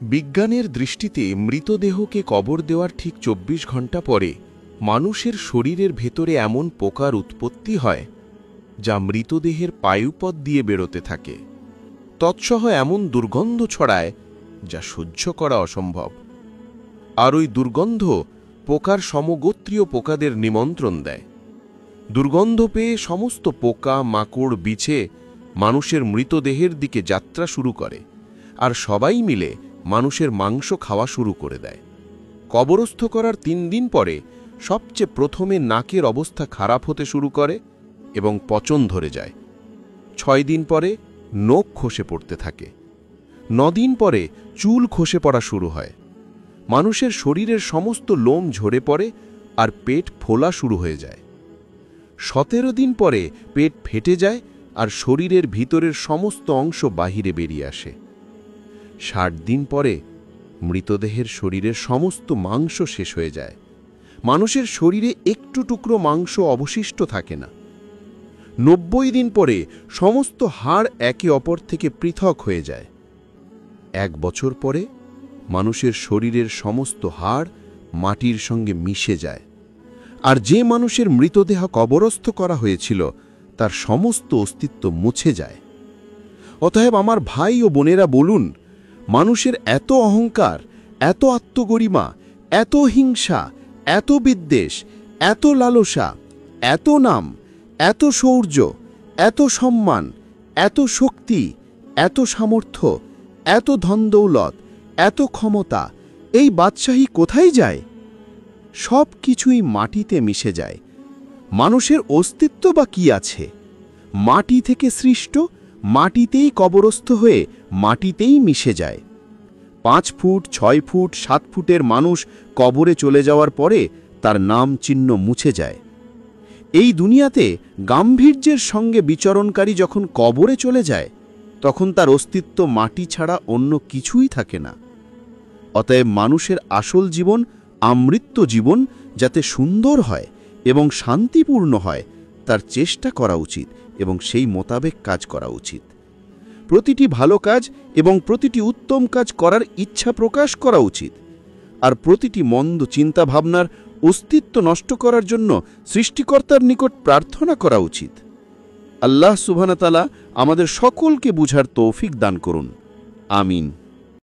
বিজ্ঞানের দৃষ্টিতে মৃতদেহকে কবর দেওয়ার ঠিক ২৪ ঘণ্টা পরে মানুষের শরীরের ভেতরে এমন পোকার উৎপত্তি হয় যা মৃতদেহের পায়ুপথ দিয়ে বেরোতে থাকে। তৎসহ এমন দুর্গন্ধ ছড়ায় যা সহ্য করা অসম্ভব। আর ওই দুর্গন্ধ পোকার সমগোত্রীয় পোকাদের নিমন্ত্রণ দেয়। দুর্গন্ধ পেয়ে সমস্ত পোকা, মাকড়, বিছে মানুষের মৃতদেহের দিকে যাত্রা শুরু করে, আর সবাই মিলে মানুষের মাংস খাওয়া শুরু করে দেয়। কবরস্থ করার ৩ দিন পরে সবচেয়ে প্রথমে নাকের অবস্থা খারাপ হতে শুরু করে এবং পচন ধরে যায়। ৬ দিন পরে নখ খসে পড়তে থাকে। ৯ দিন পরে চুল খসে পড়া শুরু হয়। মানুষের শরীরের সমস্ত লোম ঝরে পড়ে আর পেট ফোলা শুরু হয়ে যায়। ১৭ দিন পরে পেট ফেটে যায় আর শরীরের ভিতরের সমস্ত অংশ বাহিরে বেরিয়ে আসে। ৬০ দিন পরে মৃতদেহের শরীরের সমস্ত মাংস শেষ হয়ে যায়। মানুষের শরীরে একটু টুকরো মাংস অবশিষ্ট থাকে না। ৯০ দিন পরে সমস্ত হাড় একে অপর থেকে পৃথক হয়ে যায়। ১ বছর পরে মানুষের শরীরের সমস্ত হাড় মাটির সঙ্গে মিশে যায়, আর যে মানুষের মৃতদেহ কবরস্থ করা হয়েছিল তার সমস্ত অস্তিত্ব মুছে যায়। অতএব আমার ভাই ও বোনেরা বলুন, মানুষের এত অহংকার, এত আত্মগরিমা, এত হিংসা, এত বিদ্বেষ, এত লালসা, এত নাম, এত শৌর্য, এত সম্মান, এত শক্তি, এত সামর্থ্য, এত ধনদৌলত, এত ক্ষমতা, এই বাদশাহী কোথায় যায়? সব কিছুই মাটিতে মিশে যায়। মানুষের অস্তিত্ব বা কি আছে? মাটি থেকে সৃষ্ট, মাটিতেই কবরস্থ হয়ে মাটিতেই মিশে যায়। ৫ ফুট, ৬ ফুট, ৭ ফুটের মানুষ কবরে চলে যাওয়ার পরে তার নাম চিহ্ন মুছে যায়। এই দুনিয়াতে গাম্ভীর্যের সঙ্গে বিচরণকারী যখন কবরে চলে যায়, তখন তার অস্তিত্ব মাটি ছাড়া অন্য কিছুই থাকে না। অতএব মানুষের আসল জীবন, আমৃত্য জীবন যাতে সুন্দর হয় এবং শান্তিপূর্ণ হয়, তার চেষ্টা করা উচিত এবং সেই মোতাবেক কাজ করা উচিত। প্রতিটি ভালো কাজ এবং প্রতিটি উত্তম কাজ করার ইচ্ছা প্রকাশ করা উচিত, আর প্রতিটি মন্দ চিন্তাভাবনার অস্তিত্ব নষ্ট করার জন্য সৃষ্টিকর্তার নিকট প্রার্থনা করা উচিত। আল্লাহ সুবহানাহু ওয়া তাআলা আমাদের সকলকে বুঝার তৌফিক দান করুন। আমিন।